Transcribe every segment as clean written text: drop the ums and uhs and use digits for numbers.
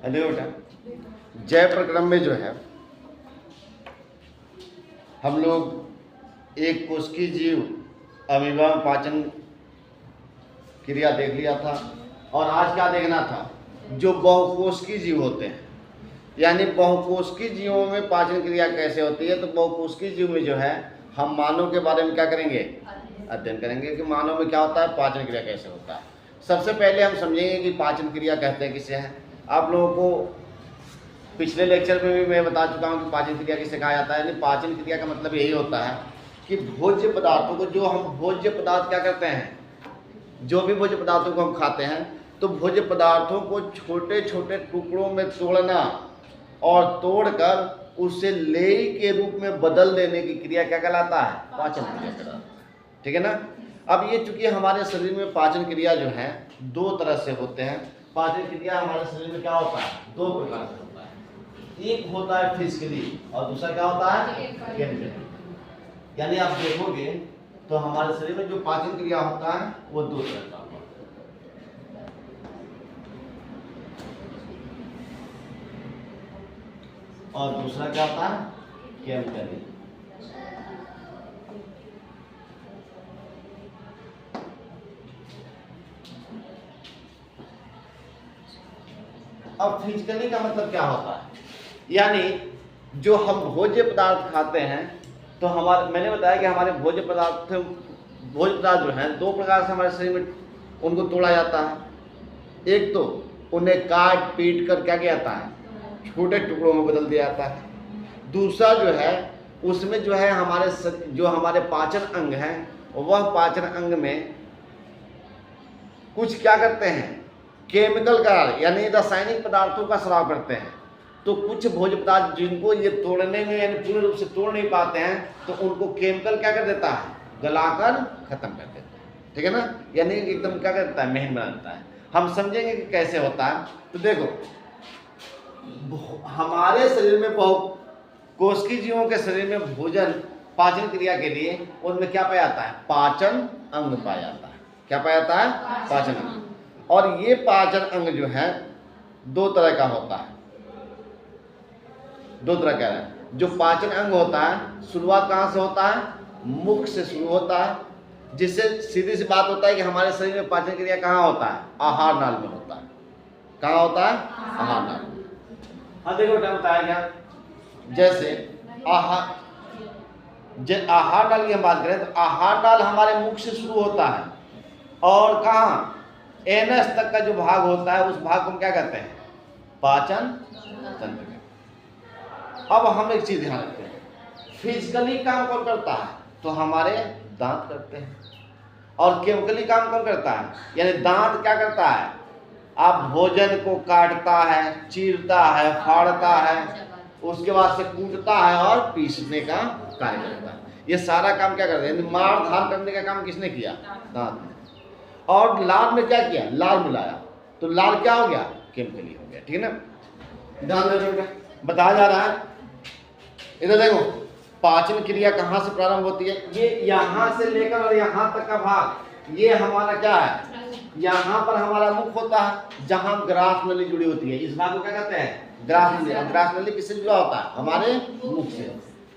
देखो बेटा, जय प्रक्रम में जो है हम लोग एक कोशिकीय जीव अमीबा पाचन क्रिया देख लिया था, और आज क्या देखना था, जो बहुकोशिकीय जीव होते हैं, यानी बहुकोशिकीय जीवों में पाचन क्रिया कैसे होती है। तो बहुकोशिकीय जीव में जो है हम मानव के बारे में क्या करेंगे, अध्ययन करेंगे कि मानव में क्या होता है, पाचन क्रिया कैसे होता है। सबसे पहले हम समझेंगे कि पाचन क्रिया कहते हैं किसे हैं। आप लोगों को पिछले लेक्चर में भी मैं बता चुका हूँ कि पाचन क्रिया किसे कहा जाता है। यानी पाचन क्रिया का मतलब यही होता है कि भोज्य पदार्थों को, जो हम भोज्य पदार्थ क्या करते हैं, जो भी भोज्य पदार्थों को हम खाते हैं, तो भोज्य पदार्थों को छोटे छोटे टुकड़ों में तोड़ना और तोड़कर उसे लेई के रूप में बदल देने की क्रिया क्या कहलाता है, पाचन क्रिया कहलाता है। ठीक है ना। अब ये चूंकि हमारे शरीर में पाचन क्रिया जो है दो तरह से होते हैं। पाचन क्रिया हमारे शरीर में क्या होता है, दो प्रकार से होता है। एक होता है फिजिकली और दूसरा क्या होता है, केमिकली। यानी आप देखोगे तो हमारे शरीर में जो पाचन क्रिया होता है वो दो तरह का होता है। और दूसरा क्या होता है, केमिकली। अब फिजिकली का मतलब क्या होता है, यानी जो हम भोज्य पदार्थ खाते हैं, तो हमारे, मैंने बताया कि हमारे भोज्य पदार्थ जो हैं दो प्रकार से हमारे शरीर में उनको तोड़ा जाता है। एक तो उन्हें काट पीट कर क्या किया जाता है, छोटे टुकड़ों में बदल दिया जाता है। दूसरा जो है उसमें जो है हमारे पाचन अंग हैं, वह पाचन अंग में कुछ क्या करते हैं, केमिकल का यानी रासायनिक पदार्थों का स्राव करते हैं। तो कुछ भोज्य पदार्थ जिनको ये तोड़ने में यानी पूर्ण रूप से तोड़ नहीं पाते हैं, तो उनको केमिकल क्या कर देता है, गलाकर खत्म कर देता है। ठीक है ना। यानी एकदम क्या करता है, महीन बना देता है। हम समझेंगे कि कैसे होता है। तो देखो, हमारे शरीर में कोशिकीय जीवों के शरीर में भोजन पाचन क्रिया के लिए उनमें क्या पाया जाता है, पाचन अंग पाया जाता है। क्या पाया जाता है, पाचन अंग। और ये पाचन अंग जो है दो तरह का होता है। दो तरह का है। जो पाचन अंग होता है शुरुआत कहाँ से होता है, मुख से शुरू होता है, जिससे सीधी सी बात होता है कि हमारे शरीर में पाचन क्रिया कहाँ होता है, आहार नाल में होता है। कहाँ होता है, आहार नाल में। हाँ देखो क्या बताया गया, जैसे आहार नाल की हम बात करें तो आहार नाल हमारे मुख से शुरू होता है, और कहाँ, एनस तक का जो भाग होता है उस भाग को हम क्या कहते हैं, पाचन तंत्र। अब हम एक चीज ध्यान रखते हैं, फिजिकली काम कौन करता है, तो हमारे दांत करते हैं। और केमिकली काम कौन करता है, यानी दांत क्या करता है, आप भोजन को काटता है, चीरता है, फाड़ता है, उसके बाद से कूटता है और पीसने का कार्य करता है। ये सारा काम क्या करते हैं, मार धार करने का काम किसने किया, दांत ने। और लार में क्या किया, लार मिलाया, तो लार क्या हो गया, केमिकली हो गया। ठीक है ना। ध्यान देना, बताया जा रहा है। इधर देखो, पाचन क्रिया कहाँ से प्रारंभ होती है, ये यहाँ से लेकर और यहाँ तक का भाग, ये हमारा क्या है, यहाँ पर हमारा मुख होता है जहाँ ग्रास नली जुड़ी होती है। इस भाग को क्या कहते हैं, ग्रास नली। और ग्रास नली किससे जुड़ा होता है, हमारे मुख से।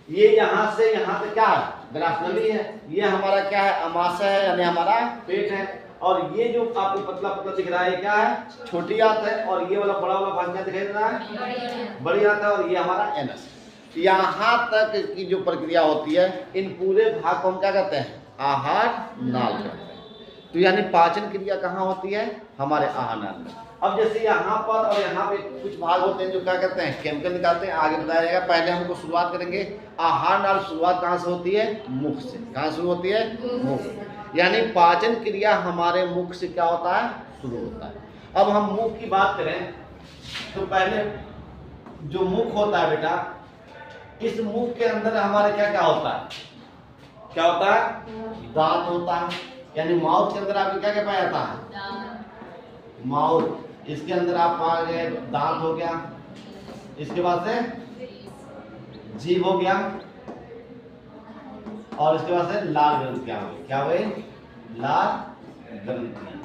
ये यहाँ से यहाँ तक क्या है, ग्रास नली है। ये हमारा क्या है, अमाशय है, यानी हमारा पेट है। और ये जो आपको पतला पतला दिख रहा है क्या है, छोटी आंत है। और ये वाला बड़ा वाला भाग क्या दिखाई दे रहा है, बड़ी आंत है। और ये हमारा एनस। यहाँ तक की जो प्रक्रिया होती है, इन पूरे भाग को हम क्या कहते हैं, आहार नाल कहते हैं। तो यानी पाचन क्रिया कहाँ होती है, हमारे आहार नाल में। अब जैसे यहाँ पर और यहाँ पे कुछ भाग होते हैं जो क्या करते हैं, केमिकल निकालते हैं, आगे बताया जाएगा। पहले हमको शुरुआत करेंगे, आहार नाल शुरुआत कहाँ से होती है, मुख से। कहाँ शुरू होती है, मुख। यानी पाचन क्रिया हमारे मुख से क्या होता है, शुरू होता है। अब हम मुख की बात करें तो पहले जो मुख होता है बेटा, इस मुख के अंदर हमारे क्या क्या होता है, क्या होता है, दांत होता है। यानी माउथ के अंदर आपको क्या क्या पाया जाता है, माउथ। इसके अंदर आप पा गए दांत हो गया, इसके बाद से जीभ हो गया, और इसके बाद से लाल ग्रंथियां हो गई। क्या हुए, लाल ग्रंथियां।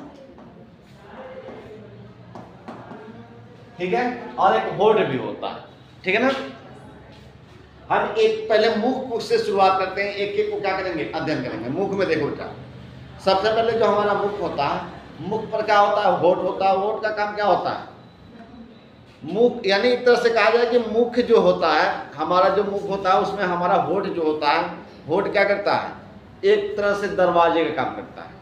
ठीक है, और एक होठ भी होता है, ठीक है ना। हम एक पहले मुख से शुरुआत करते हैं, एक एक को क्या करेंगे, अध्ययन करेंगे। मुख में देखो बेटा, सबसे पहले जो हमारा मुख होता है, मुख पर क्या होता है, होठ होता है। होठ का काम क्या होता है, मुख, यानी एक तरह से कहा जाए कि मुख जो होता है, हमारा जो मुख होता है उसमें हमारा होठ जो होता है, होठ क्या करता है, एक तरह से दरवाजे का काम करता है।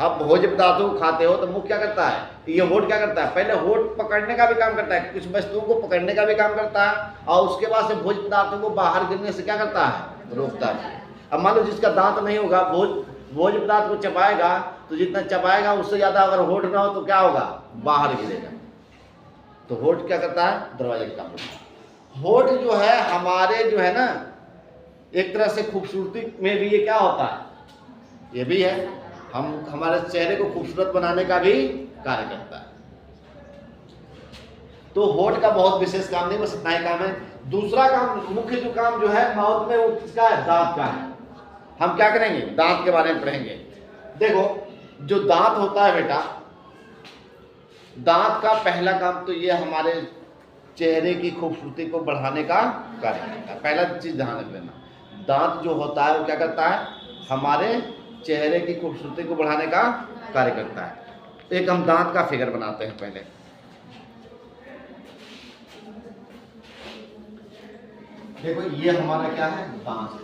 आप भोज्य पदार्थों को खाते हो तो मुख क्या करता है, ये होठ क्या करता है, पहले होठ पकड़ने का भी काम करता है, कुछ वस्तुओं को पकड़ने का भी काम करता है, और उसके बाद से भोज्य पदार्थों को बाहर गिरने से क्या करता है, रोकता है। अब मान लो जिसका दांत नहीं होगा, भोज्य पदार्थ को चबाएगा, तो जितना चबाएगा उससे ज्यादा अगर होठ ना हो तो क्या होगा, बाहर गिरेगा। तो होठ क्या करता है, दरवाजे का काम करता है। होठ जो है हमारे जो है ना, एक तरह से खूबसूरती में भी ये क्या होता है, ये भी है, हम हमारे चेहरे को खूबसूरत बनाने का भी कार्य करता है। तो होठ का बहुत विशेष काम नहीं, बस इतना ही काम है। दूसरा काम, मुख्य जो काम जो है माउथ में, वो किसका है, दांत का है। हम क्या करेंगे, दांत के बारे में पढ़ेंगे। देखो जो दांत होता है बेटा, दांत का पहला काम तो ये हमारे चेहरे की खूबसूरती को बढ़ाने का कार्य करता है। पहला चीज ध्यान रख लेना, दांत जो होता है वो क्या करता है, हमारे चेहरे की खूबसूरती को बढ़ाने का कार्य करता है। एक हम दांत का फिगर बनाते हैं पहले। देखो ये हमारा क्या है, दांत।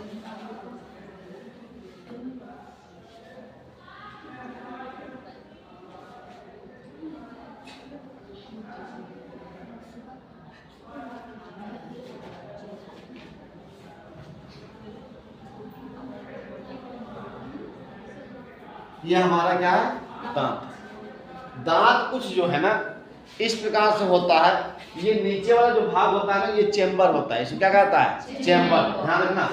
ये हमारा क्या है, दांत। दांत कुछ जो है ना इस प्रकार से होता है, ये नीचे वाला जो भाग होता है ना, ये चेम्बर होता है, इसको क्या कहता है, चेम्बर। ध्यान रखना,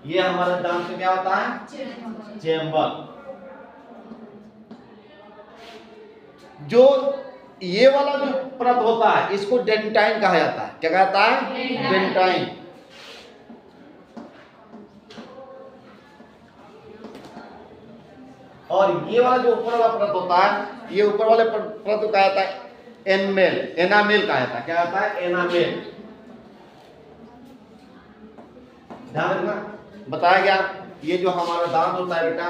ये हमारा दांत का क्या होता है, चेम्बर। जो ये वाला जो परत होता है इसको डेंटाइन कहा जाता है। क्या कहता है, डेंटाइन। और ये वाला जो ऊपर वाला परत होता है, ये ऊपर वाले परत को कहा जाता है एनामेल। एनामेल कहा जाता है, क्या कहता है, एनामेल। ध्यान रखना, बताया गया। ये जो हमारा दांत होता है बेटा,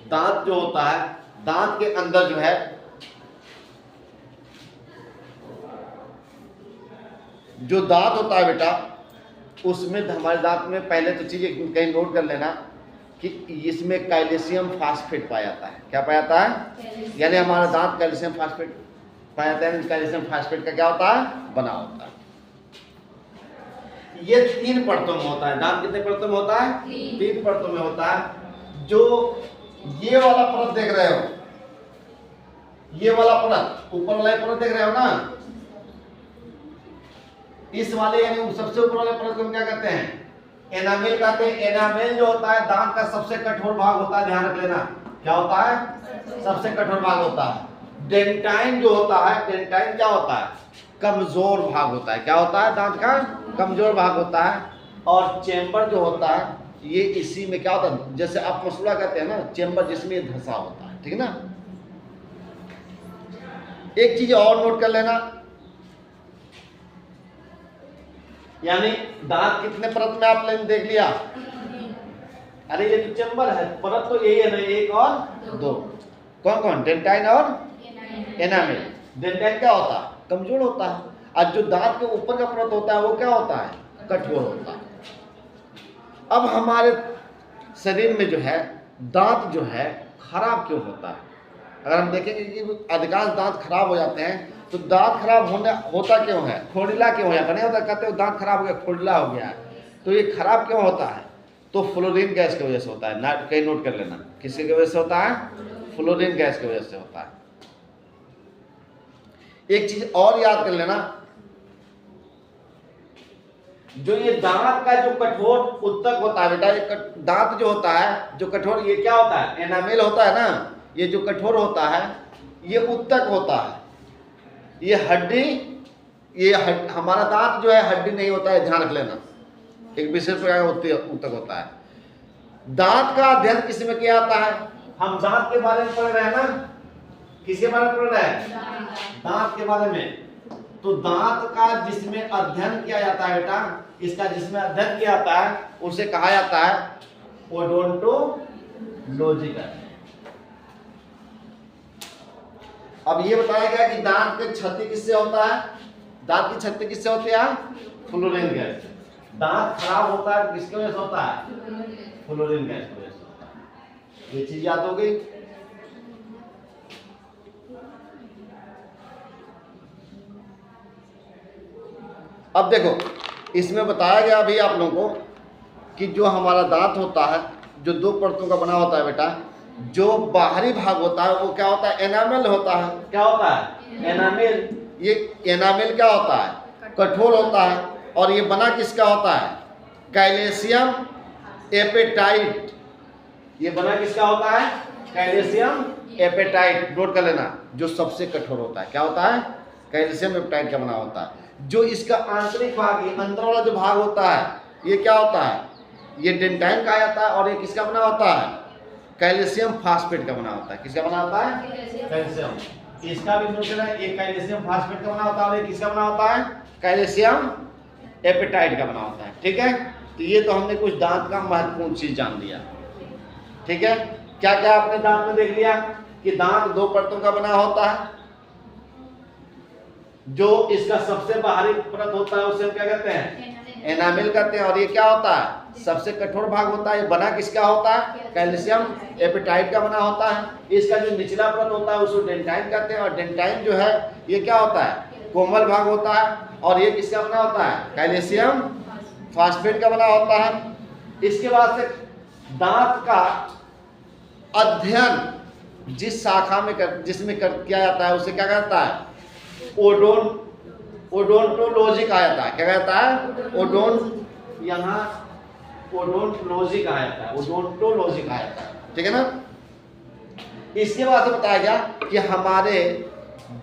दांत जो होता है, दांत के अंदर जो है जो दांत होता है बेटा, उसमें हमारे दांत में पहले तो चीजें कहीं नोट कर लेना कि इसमें कैल्शियम फास्फेट पाया जाता है। क्या पाया जाता है, यानी हमारा दांत कैल्शियम फास्फेट पाया जाता है। कैल्शियम फास्फेट का क्या होता है, बना होता है। ये 3 परतों में होता है। दांत कितने परतों में होता है, 3 परतों में होता है। जो ये वाला परत देख रहे हो, ये वाला परत, ऊपर वाला परत देख रहे हो ना, इस वाले यानी सबसे ऊपर वाले परत को हम क्या कहते हैं, एनामेल कहते हैं। एनामेल जो होता है दांत का सबसे कठोर भाग होता है, ध्यान रख लेना। क्या होता है, सबसे कठोर भाग होता है। डेंटाइन जो होता है, डेंटाइन क्या होता है, कमजोर भाग होता है। क्या होता है, दांत का कमजोर भाग होता है। और चेम्बर जो होता है, ये इसी में क्या होता है, जैसे आप मसूड़ा कहते हैं ना, चेम्बर जिसमें धंसा होता है, ठीक है ना। एक चीज और नोट कर लेना, यानी दांत कितने परत में आपने देख लिया, अरे ये तो चेम्बर है, परत तो यही है ना, 1 और 2। कौन कौन, डेंटाइन और एनामेल। डेंटाइन क्या होता है, कमजोर होता है, और जो दांत के ऊपर का परत होता है वो क्या होता है, कठोर होता है। अब हमारे शरीर में जो है दांत जो है खराब क्यों होता है, अगर हम देखेंगे कि अधिकांश दांत खराब हो जाते हैं, तो दांत खराब होता क्यों है, खोखला क्यों हो जाता, नहीं होता, कहते हो दांत खराब हो गया, खोखला हो गया है। तो ये खराब क्यों होता है, तो फ्लोरीन गैस की वजह से होता है। कहीं नोट कर लेना, किसकी वजह से होता है, फ्लोरीन गैस की वजह से होता है। एक चीज और याद कर लेना, जो ये दांत का जो कठोर उत्तक होता है बेटा, ये दांत जो होता है जो कठोर, ये क्या होता है, एनामेल होता है ना, ये जो कठोर होता है ये उत्तक होता है। ये हड्डी, ये हमारा दांत जो है हड्डी नहीं होता है, ध्यान रख लेना, एक विशेष प्रकार का उत्तक होता है। दांत का अध्ययन किस में किया जाता है, हम दांत के बारे में पढ़ रहे हैं ना, किसके बारे में पढ़ रहे हैं? दांत के बारे में। तो दांत का जिसमें अध्ययन किया जाता है बेटा, इसका जिसमें अध्ययन किया जाता है उसे कहा जाता है ओडोंटोलॉजी का। अब ये बताया गया कि दांत की क्षति किससे होता है? दांत की क्षति किससे होती है? Fluorine gas. दांत खराब होता है किसकी वजह से होता है? फ्लोरीन गैस की वजह से होता है। ये चीज याद हो गई। अब देखो इसमें बताया गया अभी आप लोगों को कि जो हमारा दांत होता है जो दो परतों का बना होता है बेटा, जो बाहरी भाग होता है वो क्या होता है? एनामेल होता है। क्या होता है? एनामेल। ये एनामेल क्या होता है? कठोर होता है। और ये बना किसका होता है? Calcium apatite. ये बना किसका होता है? Calcium apatite. नोट कर लेना, जो सबसे कठोर होता है। क्या होता है? कैल्शियम एपेटाइट का बना होता है। जो इसका आंतरिक भाग, ये अंदर वाला जो भाग होता है, ये क्या होता है? ये डेंटाइन कहा जाता है। और ये किसका बना होता है? कैल्शियम फास्फेट का बना होता है। किसका बना होता है? कैल्शियम। इसका भी नोट है, एक कैल्शियम फास्फेट का बना होता है और एक किसका बना होता है? कैल्शियम एपेटाइट का बना होता है। ठीक है, तो ये तो हमने कुछ दांत का महत्वपूर्ण चीज जान लिया। ठीक है, क्या क्या आपने दांत में देख लिया कि दांत दो परतों का बना होता है। जो इसका सबसे बाहरी परत होता है उसे हम क्या कहते हैं? एनामेल कहते हैं। और ये क्या होता है? सबसे कठोर भाग होता है। ये बना किसका होता है? कैल्शियम एपेटाइट का बना होता है। इसका जो निचला परत होता है उसको डेंटाइन कहते हैं। और डेंटाइन जो है ये क्या होता है? कोमल भाग होता है। और ये किसका बना होता है? कैल्शियम फास्फेट का बना होता है। इसके बाद से दांत का अध्ययन जिस शाखा में जिसमें किया जाता है उसे क्या कहता है? ओडोंटोलॉजी कहा जाता है। क्या कहता है? यहाँ ओडोंटोलॉजी कहा जाता है। ओडोंटोलॉजी कहा जाता है। ठीक है ना। इसके बाद से बताया गया कि हमारे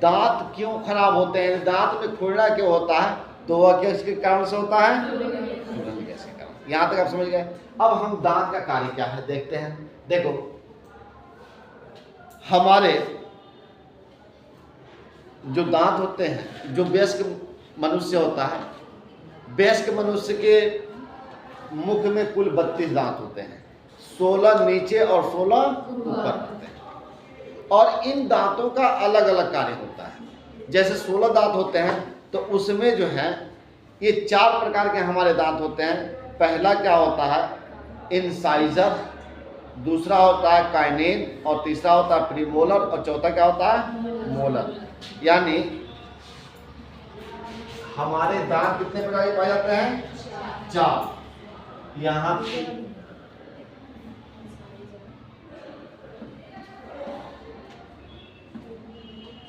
दांत क्यों खराब होते हैं, दांत में खुरना क्यों होता है, तो वह किसके कारण से होता है? फ्लोरीन गैस के कारण। यहाँ तक आप समझ गए। अब हम दांत का कार्य क्या है देखते हैं। देखो हमारे जो दांत होते हैं, जो वयस्क मनुष्य होता है, वयस्क मनुष्य के मुख में कुल 32 दांत होते हैं। 16 नीचे और 16 ऊपर होते हैं। और इन दांतों का अलग अलग कार्य होता है। जैसे 16 दांत होते हैं तो उसमें जो है ये 4 प्रकार के हमारे दांत होते हैं। पहला क्या होता है? इंसाइजर, दूसरा होता है काइनेन, और तीसरा होता है प्रीमोलर, और चौथा क्या होता है? मोलर। यानी हमारे दांत कितने प्रकार के पाए जाते हैं? 4। यहाँ का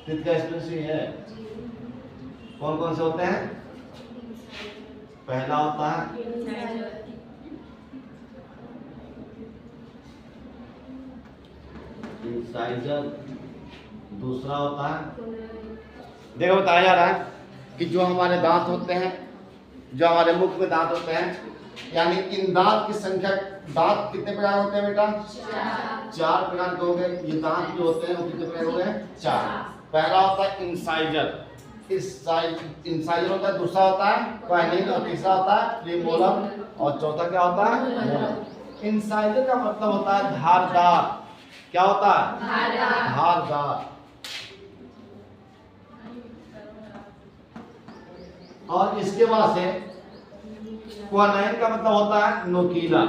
स्पेशल है। कौन कौन से होते हैं? पहला होता है इंसाइजर, दूसरा होता है, देखो बताया जा रहा है कि जो हमारे दांत होते हैं, जो हमारे मुख में दांत होते हैं, यानी इन दांत की संख्या, दांत कितने प्रकार होते हैं बेटा? 4 प्रकार के हो गए। ये दांत जो होते हैं वो कितने प्रकार हो गए? 4। पहला होता है इंसाइजर, इंसाइजर होता है, दूसरा होता है काइनेन, और तीसरा होता है प्रीमोलर, और चौथा क्या होता है? मोलर। इंसाइजर का मतलब होता है धारदार। क्या होता है? धारदार। और इसके बाद से क्वानाइन का मतलब होता है नोकीला।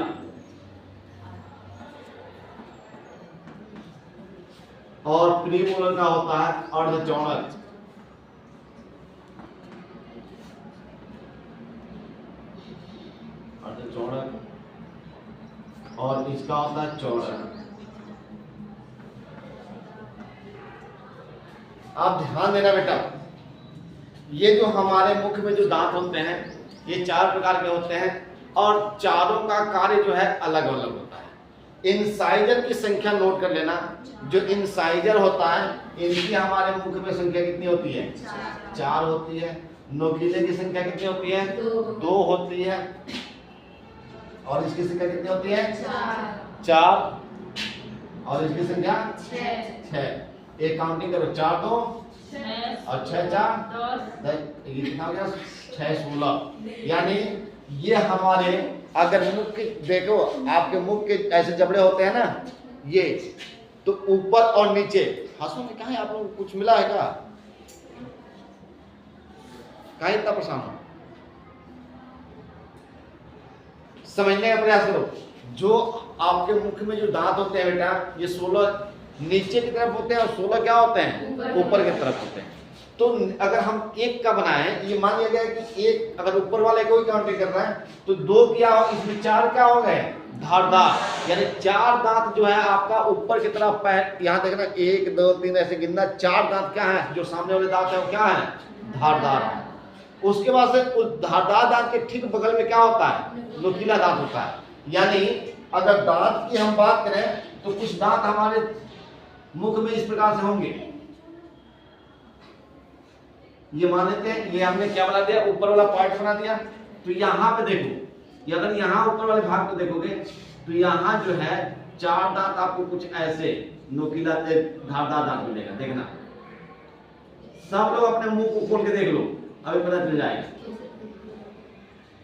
और प्रीमोलर का होता है अर्धचौड़क। अर्धचौड़क, और इसका होता है चौड़क। आप ध्यान देना बेटा, ये जो हमारे मुख में जो दांत होते हैं ये 4 प्रकार के होते हैं, और चारों का कार्य जो है अलग अलग होता है। इंसाइजर की संख्या नोट कर लेना। जो इंसाइजर होता है इनकी हमारे मुख में संख्या कितनी होती है? 4 होती है। नोकीले की संख्या कितनी होती है? 2 होती है। और इसकी संख्या कितनी होती है? 4। और इसकी संख्या 6। एक काउंटिंग करो, 4 2 और 6 4 10, ये कितना हो गया 6 16। यानी ये हमारे अगर मुख के देखो, आपके मुख के ऐसे जबड़े होते हैं ना ये, तो ऊपर और नीचे। हंसो में कहा है आप लोग, कुछ मिला है क्या? कहा इतना परेशान हो? समझने का प्रयास करो। जो आपके मुख में जो दांत होते हैं बेटा, ये 16 नीचे की तरफ होते हैं और 16 क्या होते हैं? ऊपर की तरफ होते हैं। तो अगर हम एक का बनाएं, ये मान लिया गया कि एक अगर ऊपर वाले को ही काउंटिंग कर रहा है तो 2 क्या हो, इसमें 4 क्या हो गए? धारदार। यानी 4 दांत जो है आपका ऊपर की तरफ, यहाँ देखना 1 2 3 ऐसे गिनना, 4 दांत क्या है? जो सामने वाले दांत है वो क्या है? धारदार। उसके बाद से उस धारदार दांत के ठीक बगल में क्या होता है? नुकीला दांत होता है। यानी अगर दांत की हम बात करें तो कुछ दांत हमारे मुख में इस प्रकार से होंगे, ये मान लेते हैं, ये हमने क्या बना दिया? ऊपर वाला पार्ट बना दिया। तो यहाँ पे देखो, ये अगर यहाँ ऊपर वाले भाग को देखोगे तो यहाँ जो है 4 दांत आपको कुछ ऐसे नुकीला धारदार दांत मिलेगा। देखना, सब लोग अपने मुंह को खोल के देख लो, अभी पता चल जाएगा।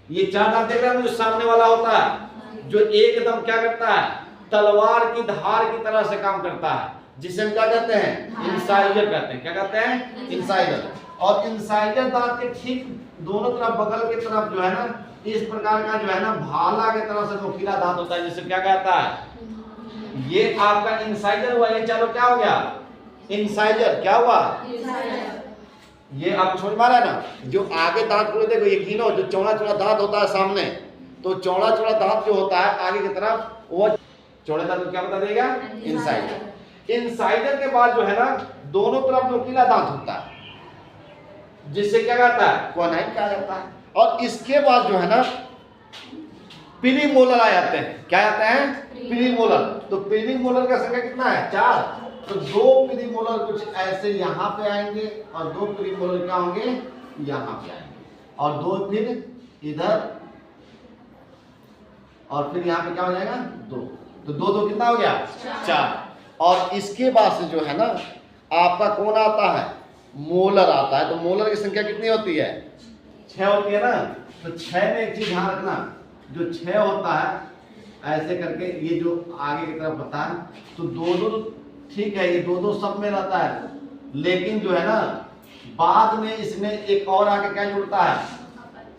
ये 4 दांत देख रहे हैं, जो सामने वाला होता है, जो एकदम क्या करता है? तलवार की धार की तरह से काम करता है, जिसे हम क्या कहते हैं? इंसाइजर कहते हैं। क्या कहते हैं? इंसाइजर। और इंसाइजर दांत के ठीक दोनों तरफ बगल की तरफ जो है ना, इस प्रकार का जो है ना भाला की तरह से नुकीला दांत होता है, जिसे क्या कहता है? ये आपका इंसाइजर हुआ। ये चलो क्या हो गया? इंसाइजर। क्या हुआ? ये आपको समझ में आ रहा है ना? जो आगे दांत को देखो, ये गिनो, जो चौड़ा चौड़ा दांत होता है सामने, तो चौड़ा चौड़ा दांत जो होता है आगे की तरफ, वो चौड़े दांत को क्या बता देगा? इंसाइजर। इंसाइजर के बाद जो है ना दोनों तरफ नुकीला दांत होता है, जिससे क्या कहता है? क्वानाइन कहा जाता है। और इसके बाद जो है ना प्रीमोलर आ जाते हैं। क्या आते हैं? प्रीमोलर। तो प्रीमोलर का संख्या कितना है? 4। तो 2 प्रीमोलर कुछ ऐसे यहाँ पे आएंगे और 2 प्रीमोलर क्या होंगे? यहाँ पे आएंगे, और 2 फिर इधर, और फिर यहाँ पे क्या हो जाएगा? 2। तो 2 2 कितना हो गया? 4। और इसके बाद से जो है ना आपका कौन आता है? मोलर आता है। तो मोलर की संख्या कितनी होती है? 6 होती है ना। तो 6 में एक चीज ध्यान रखना, जो 6 होता है ऐसे करके, ये जो आगे की तरफ होता है, तो 2 ठीक है, ये 2 सब में रहता है, लेकिन जो है ना बाद में इसमें एक और आके क्या जुड़ता है?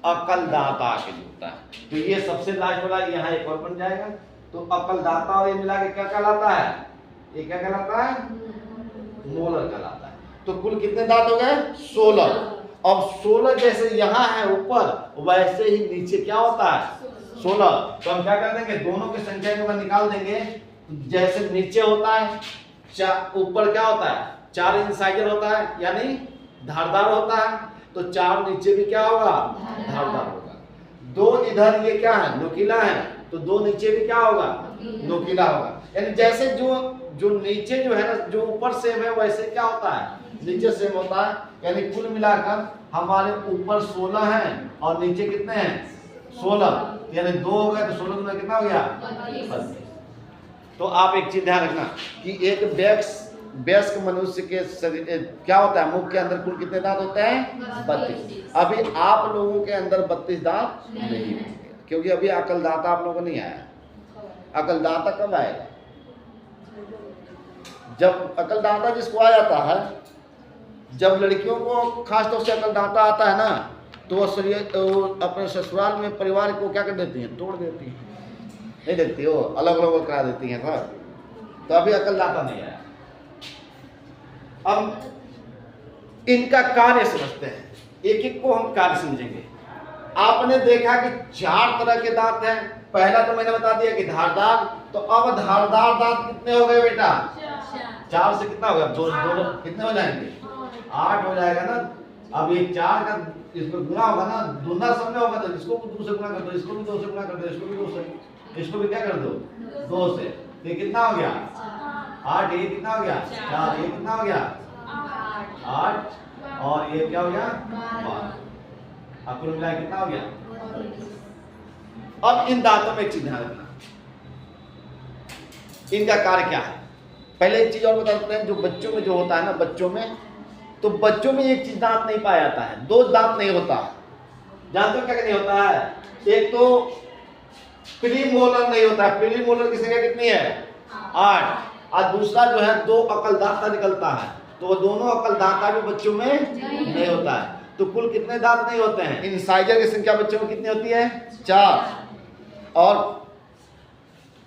अकल दाता आके जुड़ता है। तो ये सबसे लास्ट वाला यहाँ एक और बन जाएगा। तो अकल दाता और ये मिला के क्या कहलाता है? ये क्या कहलाता है? मोलर कहलाता है। तो कुल कितने दांत हो गए? 16। अब 16 जैसे यहाँ है ऊपर, वैसे ही नीचे क्या होता है? 16। तो हम क्या कर देंगे? दोनों की संख्या को निकाल देंगे। जैसे नीचे होता है, ऊपर क्या होता है? 4 इंसाइजर होता है, यानी धारदार होता है। तो 4 नीचे भी क्या होगा? धारदार होगा। 2 इधर ये क्या है? नुकीला है, तो 2 नीचे भी क्या होगा? नुकीला होगा। यानी जैसे जो नीचे जो है ना, जो ऊपर सेम है वैसे क्या होता है? नीचे सेम होता है। यानी कुल मिलाकर हमारे ऊपर 16 है और नीचे कितने हैं? 16। यानी 2 हो गए, तो 16 में कितना हो गया? 32। तो आप एक चीज ध्यान रखना कि एक वयस्क मनुष्य के क्या होता है? मुख के अंदर कुल कितने दांत होते हैं? 32। अभी आप लोगों के अंदर 32 दांत नहीं होंगे, क्योंकि अभी अकल दाता आप लोगों को नहीं आया। अकल दाता कब आएगा? जब अकल दाता जिसको आ जाता है, जब लड़कियों को खास तौर से अकल दाता आता है ना, तो वो अपने ससुराल में परिवार को क्या कर देती हैं? तोड़ देती हैं, नहीं देती, वो अलग अलग करा देती हैं सर। तो अभी अकल दाता नहीं आया। अब इनका कार्य समझते हैं, एक एक को हम कार्य समझेंगे। आपने देखा कि 4 तरह के दांत हैं। पहला तो मैंने बता दिया कि धारदार। तो अब धारदार दांत कितने हो गए बेटा? 4 से कितना हो गया? 2 कितने हो जाएंगे? 8 हो जाएगा ना। अब ये 4 का इसमें गुना होगा ना, दूना सब में होगा, तो इसको 2 से गुना कर दो, इसको भी 2 से गुना कर दो, इसको भी 2 से, इसको भी क्या कर दो? 2 से। तो ये कितना हो गया? 8। ये कितना हो गया? 4। ये कितना हो गया? 8। और ये क्या हो गया? 12। अब कुल मिला कितना हो गया? अब इन दांतों में एक चीज ध्यान रखना, इनका कार्य क्या है? पहले एक चीज और बता देते हैं, जो बच्चों में जो होता है ना, बच्चों में, तो बच्चों में एक चीज दांत नहीं पाया जाता है, दो दांत नहीं होता। जानते हो क्या नहीं होता है? एक तो प्रीमोलर नहीं होता है, प्रीमोलर की संख्या कितनी है? 8। और दूसरा जो है 2 अकल दांता निकलता है, तो वो दोनों अकल दांता भी बच्चों में नहीं होता है। तो कुल कितने दांत नहीं होते हैं? इंसाइजर की संख्या बच्चों में कितनी होती है? 4। और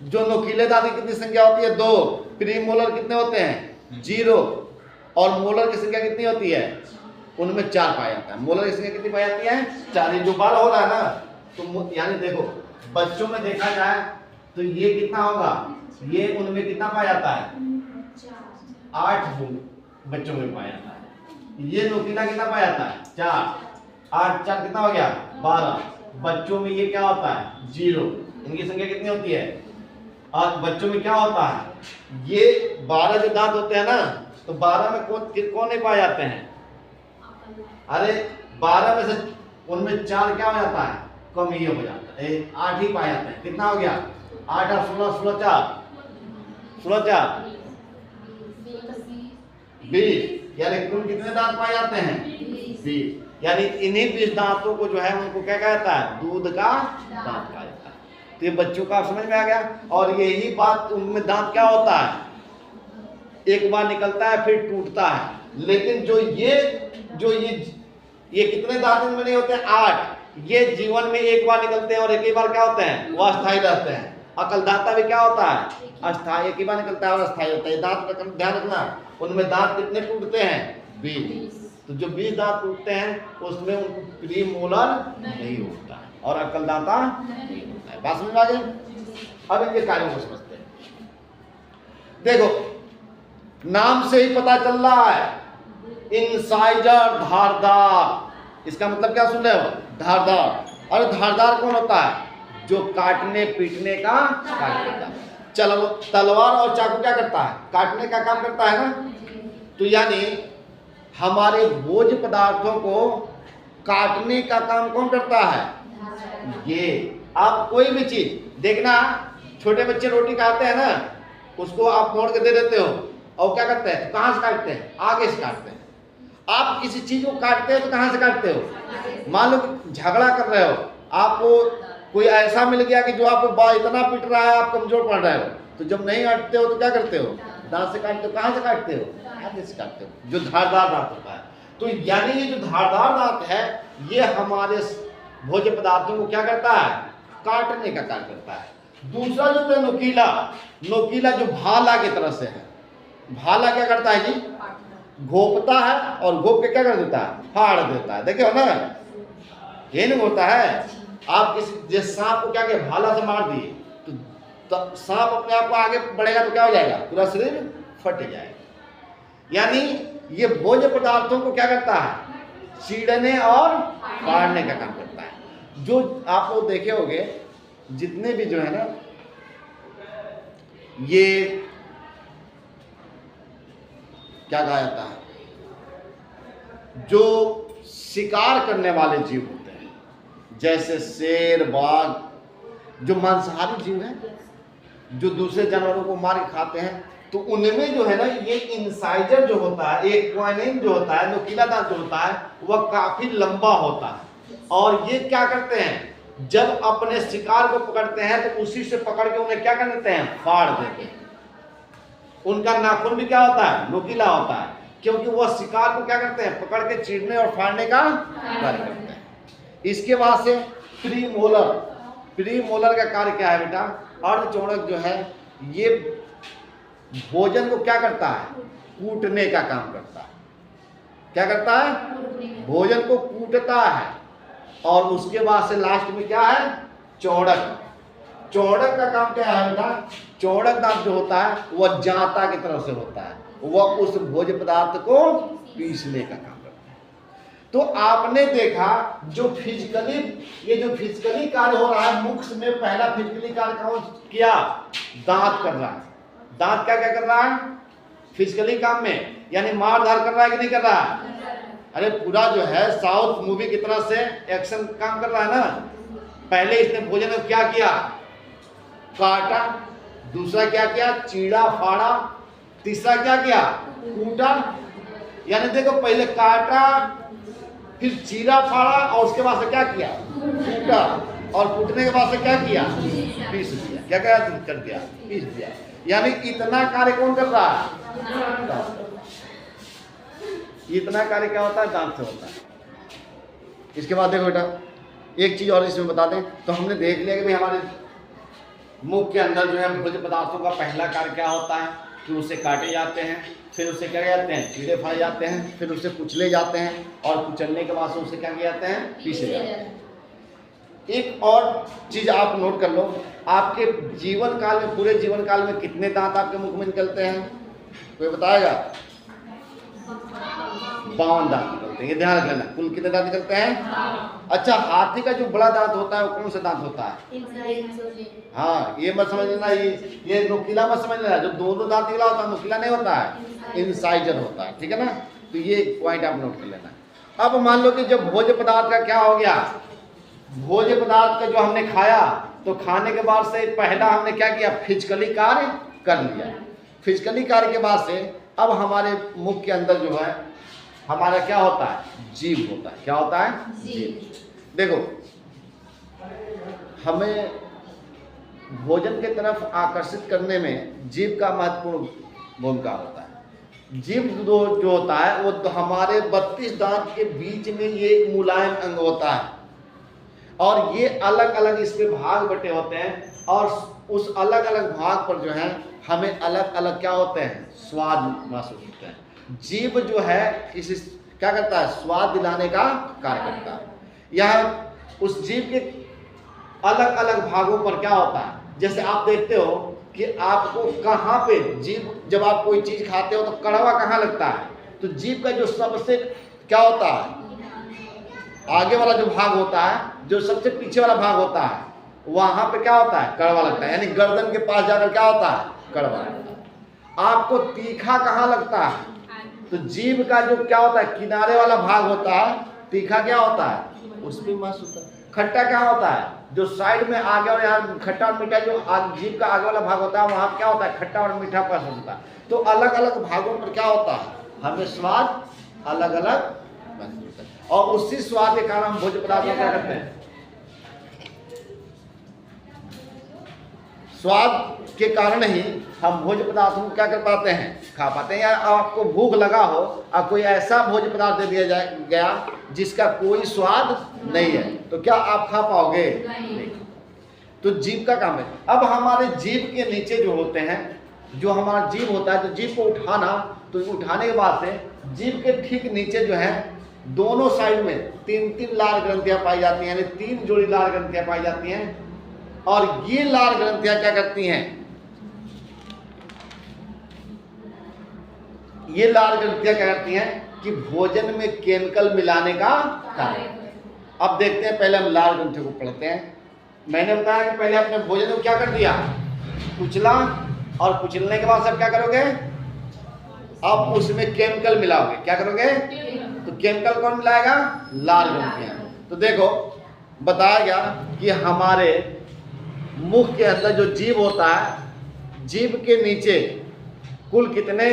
जो नुकीले दांत की कितनी संख्या होती है? 2। प्रीमोलर कितने होते हैं? 0। और मोलर की संख्या कितनी होती है? उनमें 4 पाया जाता है। मोलर की संख्या कितनी पाई जाती है? 4। ये जो बाल हो रहा है ना, तो यानी देखो बच्चों में देखा जाए तो ये कितना होगा? ये उनमें कितना पाया जाता है? 8 बच्चों में पाया जाता है। ये नुकीला कितना पाया जाता है? 4। 8 4 कितना हो गया? 12। बच्चों में ये क्या होता है? 0। इनकी संख्या कितनी होती है? और बच्चों में क्या होता है? ये 12 जो दांत होते हैं ना, तो 12 में कौन नहीं पाए जाते हैं? अरे 12 में से उनमें 4 क्या हो जाता है? कम ही हो जाता है, 8 ही पाए जाते हैं। कितना हो गया? 8 और 16 16 4 20। यानी कुल कितने दांत पाए जाते हैं? 20। यानी इन्हीं 20 दांतों को जो है उनको क्या कहा जाता है? दूध का दांत कहा जाता है। तो ये बच्चों का समझ में आ गया। और यही बात उनमें दांत क्या होता है? एक बार निकलता है फिर टूटता है। लेकिन जो ये कितने दांत इनमें नहीं होते हैं? 8। ये जीवन में एक बार निकलते हैं और एक ही बार क्या होते हैं? वो अस्थायी रहते हैं। अकल दांता भी क्या होता है? अस्थायी, एक ही बार निकलता है और अस्थायी होता है। दांत का ध्यान रखना, उनमें दांत कितने टूटते हैं? 20। तो जो 20 दांत टूटते हैं उसमें उनको प्रीमोलर नहीं होता है और अकल दांता नहीं होता है। बात समझ में आ गई? अब इनके कार्यों को समझते हैं। देखो नाम से ही पता चल रहा है, इंसाइजर धारदार। इसका मतलब क्या सुन रहे हो? धारदार। और धारदार कौन होता है? जो काटने पीटने का कार्य करता है। चलो तलवार और चाकू क्या करता है? काटने का काम करता है ना। तो यानी हमारे भोज्य पदार्थों को काटने का काम कौन करता है? ये। आप कोई भी चीज देखना, छोटे बच्चे रोटी खाते हैं ना, उसको आप मोड़ के दे देते हो और क्या करते हैं? कहां से काटते हैं? आगे से काटते हैं। आप किसी चीज को काटते हो तो कहां से काटते हो? मान लो झगड़ा कर रहे हो, आपको कोई ऐसा मिल गया कि जो आपको इतना पीट रहा है, आप कमजोर पड़ रहे हो, तो जब नहीं काटते हो तो क्या करते हो? दांत से काटते हो। कहां से काटते हो? आगे से काटते हो, जो धारदार दांत होता है। तो यानी ये जो धारदार दांत है, ये हमारे भोज्य पदार्थों को क्या करता है? काटने का कार्य करता है। दूसरा जो है नुकीला, नुकीला जो भाला की तरह से है। भाला क्या करता है जी? घोपता है और घोप के क्या कर देता है? फाड़ देता है। देखिए ना, ये नहीं होता है। आप किसी सांप को क्या किया? भाला से मार दिए तो सांप अपने आप को आगे बढ़ेगा तो क्या हो जाएगा? पूरा शरीर फट जाएगा। यानी ये भोज्य पदार्थों को क्या करता है? चीरने और फाड़ने का काम करता है। जो आप लोग देखे होंगे, जितने भी जो है ना, ये क्या कहा जाता है? जो शिकार करने वाले जीव होते हैं, जैसे शेर, बाघ, जो मांसाहारी जीव हैं, जो दूसरे जानवरों को मार के खाते हैं, तो उनमें जो है ना, ये इंसाइजर जो होता है, एक क्वानिन जो होता है, नुकीला दांत जो होता है, वह काफी लंबा होता है। और ये क्या करते हैं? जब अपने शिकार को पकड़ते हैं तो उसी से पकड़ के उन्हें क्या कर देते हैं? फाड़ देते हैं। उनका नाखून भी क्या होता है? नुकीला होता है, क्योंकि वह शिकार को क्या करते हैं? पकड़ के चीरने और फाड़ने का कार्य करते हैं। इसके बाद से प्रीमोलर। प्रीमोलर का कार्य क्या है बेटा? अर्धचोड़क जो है, ये भोजन को क्या करता है? कूटने का काम करता है। क्या करता है? भोजन को कूटता है। और उसके बाद से लास्ट में क्या है? चौड़क। चौड़क का काम क्या है बेटा? चौड़क दांत जो होता है वह जांता की तरफ से होता है, वह उस भोज्य पदार्थ को पीसने का काम करता है। तो आपने देखा जो फिजिकली, ये जो फिजिकली कार्य हो रहा है, मुख में पहला फिजिकली कार्य कौन किया? दांत कर रहा है। दांत क्या क्या कर रहा है फिजिकली काम में? यानी मार धार कर रहा है कि नहीं कर रहा है? अरे पूरा जो है साउथ मूवी की तरह से एक्शन काम कर रहा है ना। पहले इसने भोजन में क्या किया? काटा। दूसरा क्या किया? चीड़ा, फाड़ा। तीसरा क्या किया, कूटा, यानी देखो पहले काटा, फिर चीरा फाड़ा, और उसके बाद से क्या किया, कूटा, और कूटने के बाद से क्या किया, पीस दिया। क्या कर दिया, पीस दिया। यानी इतना कार्य कौन कर रहा है, इतना कार्य क्या होता है, दांत से होता है। इसके बाद देखो बेटा एक चीज और इसमें बता दें, तो हमने देख लिया कि भाई हमारे मुख के अंदर जो है भोज्य पदार्थों का पहला कार्य क्या होता है कि उसे काटे जाते हैं, फिर उसे क्या जाते हैं, चीरे फाड़े जाते हैं, फिर उसे कुचले जाते हैं, और कुचलने के बाद से उसे क्या किए जाते हैं, पीसे जाते हैं। एक और चीज आप नोट कर लो, आपके जीवन काल में, पूरे जीवन काल में कितने दांत आपके मुख में निकलते हैं, कोई बताएगा? 52 दांत निकलते हैं, ये ध्यान रख लेना। कुल कितने दांत निकलते हैं? अच्छा, हाथी का जो बड़ा दांत होता है वो कौन सा दांत होता है? हाँ, ये मत समझ लेना, ये नुकीला मत समझ लेना। जो दोनों दांत निकला होता है नुकीला नहीं होता है, इंसाइजर होता है, ठीक है ना। तो ये पॉइंट आप नोट कर लेना। अब मान लो कि जब भोज्य पदार्थ का क्या हो गया, भोज्य पदार्थ का जो हमने खाया, तो खाने के बाद से पहला हमने क्या किया, फिजिकली कार्य कर लिया। फिजिकली कार्य के बाद से अब हमारे मुख के अंदर जो है हमारा क्या होता है, जीभ होता है। क्या होता है, जीभ। देखो हमें भोजन के तरफ आकर्षित करने में जीभ का महत्वपूर्ण भूमिका होता है। जीभ जो होता है वो तो हमारे 32 दांत के बीच में ये एक मुलायम अंग होता है, और ये अलग अलग इसके भाग बटे होते हैं, और उस अलग अलग भाग पर जो है हमें अलग अलग क्या होते हैं, स्वाद महसूस होते हैं। जीभ जो है इस क्या करता है, स्वाद दिलाने का कार्य करता है। यह उस जीभ के अलग अलग भागों पर क्या होता है, जैसे आप देखते हो कि आपको कहाँ पे जीभ, जब आप कोई चीज खाते हो तो कड़वा कहाँ लगता है, तो जीभ का जो सबसे क्या होता है, आगे वाला जो भाग होता है, जो सबसे पीछे वाला भाग होता है, वहां पे क्या होता है, कड़वा लगता है। यानी गर्दन के पास जाकर क्या होता है, कड़वा लगता है। आपको तीखा कहाँ लगता है, तो जीभ का जो क्या होता है, किनारे वाला भाग होता है, तीखा क्या होता है, उस पर मस्त होता है। खट्टा क्या होता है, जो साइड में आगे और यहाँ खट्टा और मीठा, जो जीभ का आगे वाला भाग होता है, वहाँ क्या होता है, खट्टा और मीठा महसूस होता है। तो अलग अलग भागों पर क्या होता है, हमें स्वाद अलग अलग महसूस होता है, और उसी स्वाद के कारण हम भोज्य पदार्थ में क्या करते हैं, स्वाद के कारण ही हम भोज्य पदार्थों को क्या कर पाते हैं, खा पाते हैं। या आपको भूख लगा हो और कोई ऐसा भोज्य पदार्थ दे दिया गया जिसका कोई स्वाद नहीं है, तो क्या आप खा पाओगे? नहीं। तो जीभ का काम है। अब हमारे जीभ के नीचे जो होते हैं, जो हमारा जीभ होता है, तो जीभ को उठाना, तो उठाने के बाद से जीभ के ठीक नीचे जो है दोनों साइड में 3-3 लाल ग्रंथियां पाई जाती हैं, यानी 3 जोड़ी लाल ग्रंथियां पाई जाती हैं। और ये लाल ग्रंथियां क्या करती हैं, ये लाल ग्रंथियां क्या करती हैं कि भोजन में केमिकल मिलाने का कार्य। अब देखते हैं, पहले हम लाल ग्रंथियों को पढ़ते हैं। मैंने बताया कि पहले आपने भोजन को क्या कर दिया, कुचला, और कुचलने के बाद सब क्या करोगे, अब उसमें केमिकल मिलाओगे। क्या करोगे, तो केमिकल कौन मिलाएगा, लाल ग्रंथियां। तो देखो बताया गया कि हमारे मुख के अंदर जो जीभ होता है, जीभ के नीचे कुल कितने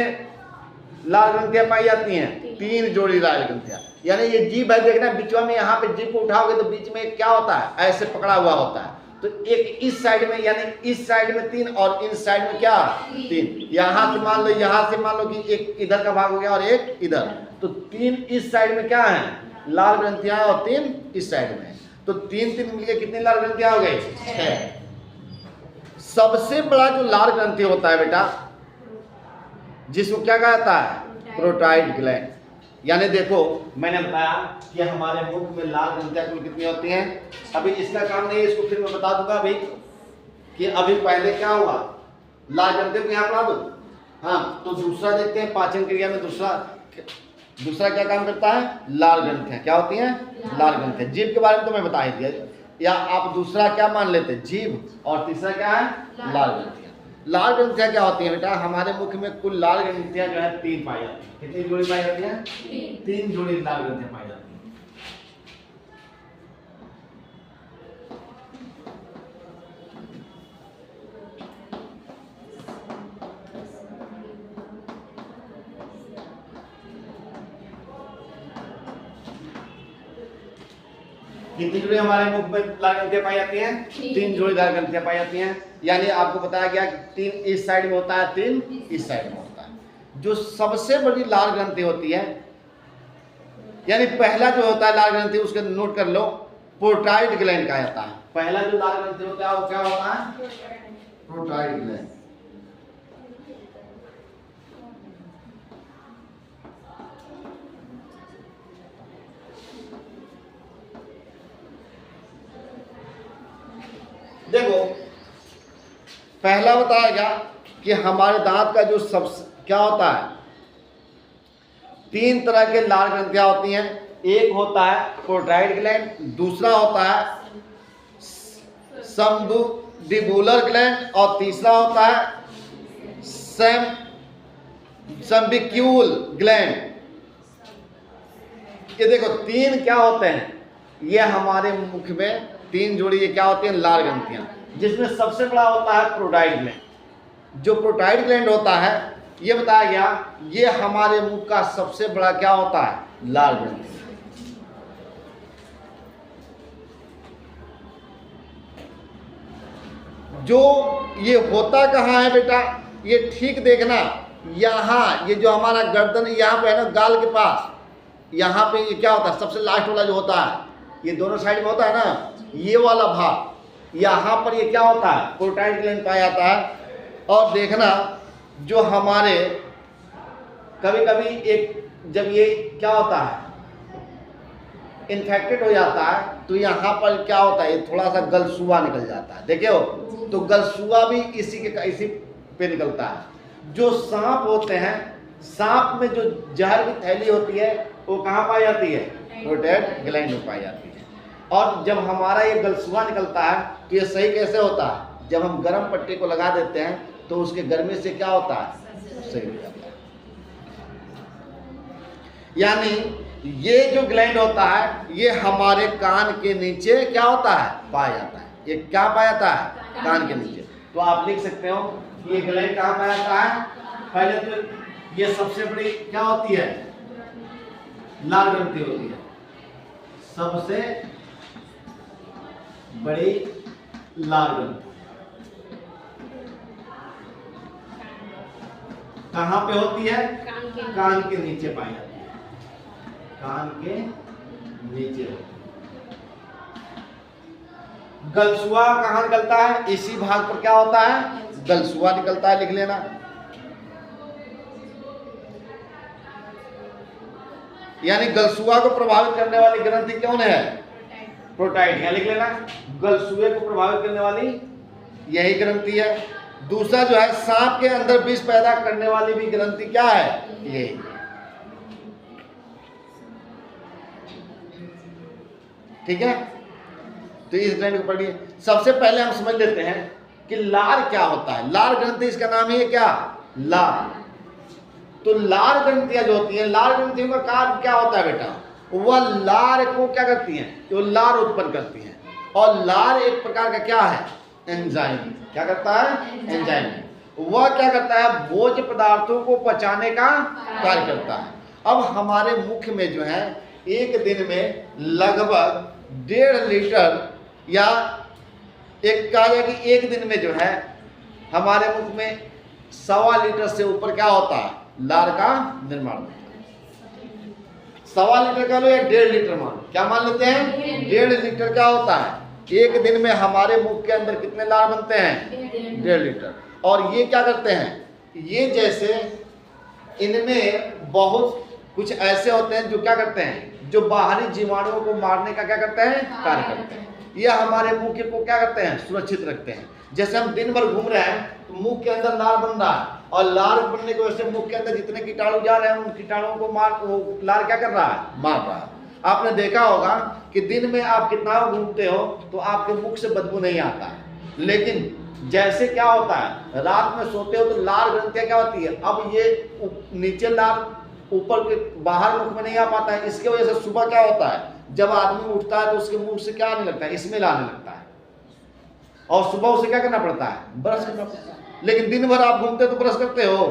लाल ग्रंथियां पाई जाती हैं, 3 जोड़ी लाल ग्रंथियां। यानी ये जीभ है, देखना बीचवा में, यहाँ पे जीभ को उठाओगे तो बीच में क्या होता है, ऐसे पकड़ा हुआ होता है। तो एक इस साइड में, यानी इस साइड में 3 और इन साइड में क्या 3। यहाँ से मान लो, यहाँ से मान लो कि एक इधर का भाग हो गया और एक इधर, तो 3 इस साइड में क्या है, लाल ग्रंथियां, और 3 इस साइड में। तो 3-3 मिलकर कितनी लाल ग्रंथियां हो गई, 6। सबसे बड़ा जो लाल ग्रंथि होता है बेटा, जिसको क्या कहता है, प्रोटाइड ग्लैंड। यानी देखो मैंने बताया कि हमारे मुख में लाल ग्रंथियां कुल कितनी होती हैं। अभी इसका काम नहीं है, इसको फिर मैं बता दूंगा अभी कि अभी पहले क्या हुआ, लाल ग्रंथियों को यहाँ पढ़ा दो। हाँ, तो दूसरा देखते हैं, पाचन क्रिया में दूसरा क्या काम करता है, लाल ग्रंथियां क्या होती हैं, लाल ग्रंथियां। जीभ के बारे में तो मैं बता ही दिया, या आप दूसरा क्या मान लेते, जीभ, और तीसरा क्या है, लाल ग्रंथियां। लाल ग्रंथियां क्या होती हैं बेटा, हमारे मुख में कुल लाल ग्रंथियां जो है 3 पाई जाती हैं। कितनी जोड़ी पाई जाती हैं, 3 जोड़ी लाल ग्रंथियां पाई जाती हैं। कितनी जोड़ी हमारे मुख में लाल ग्रंथियां पाई जाती हैं? 3 जोड़ी लाल ग्रंथियां पाई जाती हैं। यानी आपको बताया गया कि 3 इस साइड में होता है, 3 इस साइड में होता है। जो सबसे बड़ी लाल ग्रंथि होती है, यानी पहला जो होता है लाल ग्रंथि, उसके नोट कर लो, पोर्टाइड ग्लैंड कहा जाता है। पहला जो लाल ग्रंथि होता है वो क्या होता है? पोर्टाइड ग्लैंड। देखो पहला बताया गया कि हमारे दांत का जो सबसे क्या होता है, 3 तरह के लाल ग्रंथियां होती हैं। एक होता है पोर्टाइड ग्लैंड, दूसरा होता है सबमंडिबुलर ग्लैंड और तीसरा होता है सैम्बिक्यूल ग्लैंड। ये देखो 3 क्या होते हैं, ये हमारे मुख में 3 जोड़ी ये क्या होती हैं? लाल ग्रंथियां, जिसमें सबसे बड़ा होता है प्रोटाइड ग्लैंड। जो प्रोटाइड ग्लैंड होता है, ये बताया गया, ये हमारे मुख का सबसे बड़ा क्या होता है? लाल ग्रंथि। जो ये होता कहाँ है बेटा? ये ठीक देखना, यहाँ ये जो हमारा गर्दन यहाँ पे है ना, गाल के पास, यहाँ पे ये क्या होता है? सबसे लास्ट वाला जो होता है, ये दोनों साइड में होता है ना, ये वाला भाग, यहाँ पर ये क्या होता है? पोर्टाइड ग्लैंड पाया जाता है। और देखना जो हमारे कभी कभी एक जब ये क्या होता है, इन्फेक्टेड हो जाता है, तो यहाँ पर क्या होता है? ये थोड़ा सा गलसुआ निकल जाता है। देखे हो, तो गलसुआ भी इसी पे निकलता है। जो सांप होते हैं, सांप में जो जहर की थैली होती है, वो कहाँ पाई जाती है? पोर्टाइड ग्लैंड में पाई जाती है। और जब हमारा ये गलसुआ निकलता है, तो ये सही कैसे होता है? जब हम गर्म पट्टी को लगा देते हैं, तो उसके गर्मी से क्या होता है? सही हो जाता है। यानी ये जो ग्लैंड होता है, ये हमारे कान के नीचे क्या होता है? पाया जाता है। ये क्या पाया जाता है? कान के नीचे। तो आप लिख सकते हो कि ये ग्लैंड कहाँ पाया जाता है? पहले तो ये सबसे बड़ी क्या होती है? लाल ग्रंथि होती है, सबसे बड़ी लाल ग्रंथि। कहाँ पे होती है? कान के नीचे पाई जाती है, कान के नीचे होती है। गलसुआ कहाँ निकलता है? इसी भाग पर क्या होता है? गलसुआ निकलता है, लिख लेना। यानी गलसुआ को प्रभावित करने वाली ग्रंथि कौन है? प्रोटाइड। यहाँ लिख लेना, गलसुए को प्रभावित करने वाली यही ग्रंथि है। दूसरा जो है, सांप के अंदर विष पैदा करने वाली भी ग्रंथि क्या है? ये। ठीक है, तो इस ग्रंथि को पढ़िए। सबसे पहले हम समझ लेते हैं कि लार क्या होता है। लार ग्रंथि, इसका नाम है क्या? लार। तो लार ग्रंथियां जो होती हैं, लार ग्रंथियों का कार्य क्या होता है बेटा? वह लार को क्या करती हैं? तो लार उत्पन्न करती हैं। और लार एक प्रकार का क्या है? एंजाइम। क्या करता है? एंजाइम। वह क्या करता है? भोज्य पदार्थों को पचाने का कार्य करता है। अब हमारे मुख में जो है, एक दिन में लगभग 1.5 लीटर, या एक कहा जाए कि एक दिन में जो है हमारे मुख में 1.25 लीटर से ऊपर क्या होता है? लार का निर्माण होता है। 1.25 लीटर का लो या 1.5 लीटर मान, क्या मान लेते हैं? 1.5 लीटर क्या होता है? एक दिन में हमारे मुख के अंदर कितने लार बनते हैं? 1.5 लीटर। और ये क्या करते हैं? ये जैसे इनमें बहुत कुछ ऐसे होते हैं जो क्या करते हैं? जो बाहरी जीवाणुओं को मारने का क्या करते हैं? कार्य करते हैं। ये हमारे मुंह को क्या करते हैं? सुरक्षित रखते हैं। जैसे हम दिन भर घूम रहे हैं, तो मुंह के अंदर लार बन रहा है, और लार बनने की वजह से मुंह के अंदर जितने कीटाणु जा रहे हैं, उन कीटाणुओं को लार क्या कर रहा है? मार रहा है। आपने देखा होगा कि दिन में आप कितना घूमते हो तो आपके मुख से बदबू नहीं आता है, लेकिन जैसे क्या होता है, रात में सोते हो तो लार ग्रंथियां क्या होती है? अब ये नीचे लार ऊपर के बाहर मुख में नहीं आ पाता है। इसके वजह से सुबह क्या होता है? जब आदमी उठता है तो उसके मुंह से क्या आने लगता है? स्मेल आने लगता है, और सुबह उसे क्या करना पड़ता है? ब्रश करना पड़ता है। लेकिन दिन भर आप घूमते तो ब्रश करते हो?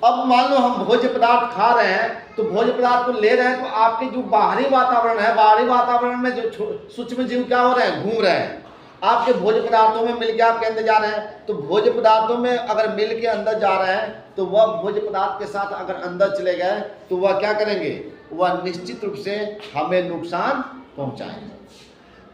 अब मान लो हम भोज्य पदार्थ खा रहे हैं, तो भोज्य पदार्थ को ले रहे हैं, तो आपके जो बाहरी वातावरण है, बाहरी वातावरण में जो सूक्ष्म जीव क्या हो रहे हैं, घूम रहे हैं, आपके भोज्य पदार्थों में मिल के आपके अंदर जा रहे हैं। तो भोज्य पदार्थों में अगर मिल के अंदर जा रहे हैं, तो वह भोज्य पदार्थ के साथ अगर अंदर चले गए तो वह क्या करेंगे, वह निश्चित रूप से हमें नुकसान पहुंचाएंगे।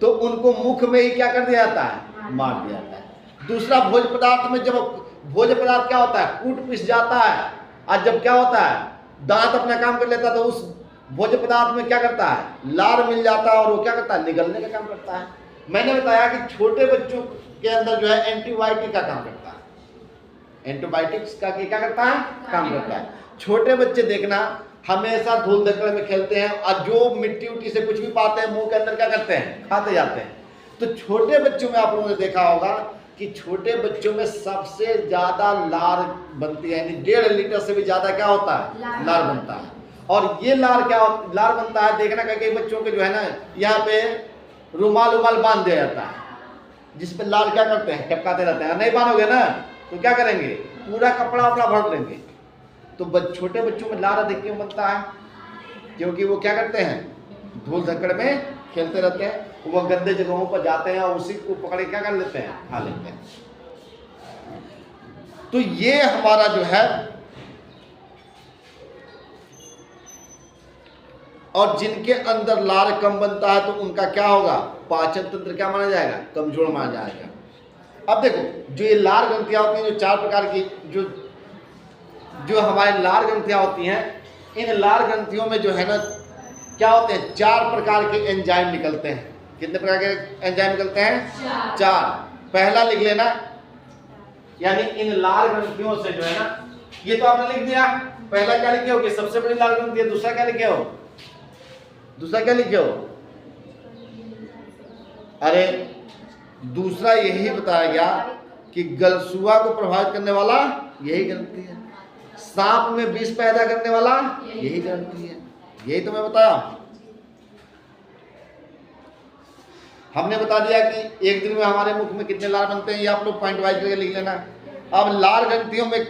तो उनको मुख में ही क्या कर दिया जाता है, मार दिया जाता है। दूसरा, भोज्य पदार्थ में जब भोज्य पदार्थ क्या होता है, कूट पिस जाता है, और जब क्या होता है, दांत अपना काम कर लेता है, तो उस भोज्य पदार्थ में क्या करता है, लार मिल जाता है, और वो क्या करता है, निगलने का काम करता है। मैंने बताया कि छोटे बच्चों के अंदर जो है एंटीबायोटिक का काम करता है, एंटीबायोटिक्स का क्या करता है, काम करता है। छोटे बच्चे देखना हमेशा धूल धक्कड़ में खेलते हैं, और जो मिट्टी उट्टी से कुछ भी पाते हैं मुंह के अंदर क्या करते हैं, खाते जाते हैं। तो छोटे बच्चों में आप लोगों ने देखा होगा कि छोटे बच्चों में सबसे ज्यादा लार बनती है, यानी 1.5 लीटर से भी ज्यादा क्या होता है, लार बनता है। और ये लार क्या लार बनता है, देखना कई बच्चों के जो है ना, यहाँ पे रुमाल बांध दिया जाता है, जिस पे लार क्या करते हैं, टपकाते रहते हैं। नहीं बांधोगे ना तो क्या करेंगे, पूरा कपड़ा वपड़ा भर लेंगे। तो छोटे बच्चों में लार अधिक क्यों बनता है, क्योंकि वो क्या करते हैं, धूल धक्कड़ में खेलते रहते हैं, वो गंदे जगहों पर जाते हैं और उसी को पकड़े क्या कर लेते हैं, खा लेते हैं। तो ये हमारा जो है, और जिनके अंदर लार कम बनता है तो उनका क्या होगा, पाचन तंत्र क्या माना जाएगा, कमजोर माना जाएगा। अब देखो, जो ये लार ग्रंथियां होती हैं, जो 4 प्रकार की जो हमारे लार ग्रंथियां होती हैं, इन लार ग्रंथियों में जो है ना क्या होते हैं, 4 प्रकार के एंजाइम निकलते हैं। कितने प्रकार के एंजाइम निकलते हैं, 4। पहला लिख लेना, यानी इन लार ग्रंथियों से जो है ना, ये तो आपने लिख दिया, पहला क्या लिखे हो, सबसे बड़ी लार ग्रंथि है। दूसरा क्या लिखे हो, दूसरा क्या लिखे हो, अरे दूसरा यही बताया गया कि गलसुआ को प्रभावित करने वाला यही ग्रंथि है, सांप में विष पैदा करने वाला यही ग्रंथि है। यही तो मैं बताया। हमने बता दिया कि एक दिन में हमारे मुख में कितने लार बनते हैं, ये आप लोग पॉइंट वाइज करके लिख लेना। अब लार ग्रंथियों में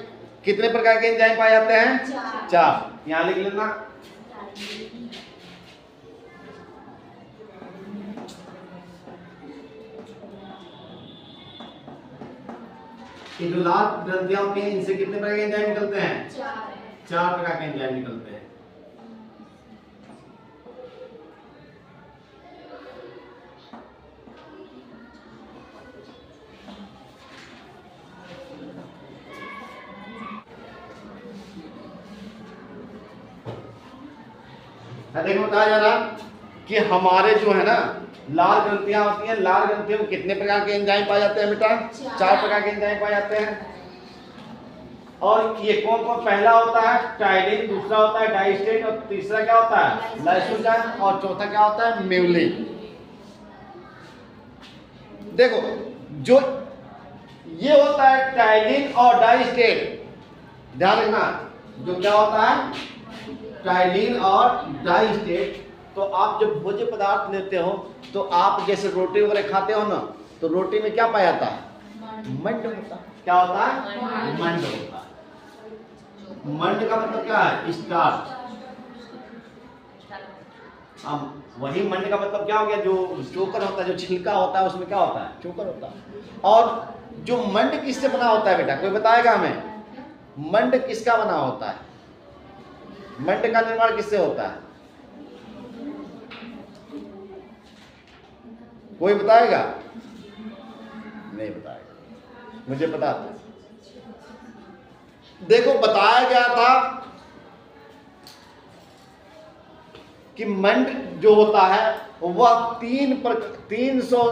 कितने प्रकार के एंजाइम पाए जाते हैं, 4। यहां लिख लेना। ये जो लार ग्रंथियां होती हैं, इनसे कितने प्रकार के एंजाइम निकलते हैं, 4 प्रकार के एंजाइम निकलते हैं। देखो बताया जा रहा कि हमारे जो है ना लार ग्रंथियां होती हैं, लार ग्रंथियों में कितने प्रकार के एंजाइम पाए जाते हैं बेटा, 4 प्रकार के एंजाइम पाए जाते हैं। और ये कौन कौन, पहला होता है टाइलिन, दूसरा होता है डाइस्टेट, और तीसरा क्या होता है, लाइसोजाइम, और चौथा क्या होता है, म्यूलिन। देखो, जो ये होता है टाइलिन और डाइस्टेट, ध्यान रखना, जो क्या होता है टाइलिन और डाइस्टेट। तो आप जब भोज्य पदार्थ लेते हो, तो आप जैसे रोटी वगैरह खाते हो ना, तो रोटी में क्या पाया जाता है, मंड होता है। क्या होता है, मंड होता है। मंड का मतलब क्या है, स्टार्च। अब वही मंड का मतलब क्या हो गया, जो चोकर होता है, जो छिलका होता है, उसमें क्या होता है, चोकर होता है। और जो मंड किससे बना होता है बेटा, कोई बताएगा हमें, मंड किसका बना होता है, मंड का निर्माण किससे होता है, कोई बताएगा, नहीं बताएगा, मुझे पता था। देखो, बताया गया था कि मंड जो होता है वह 300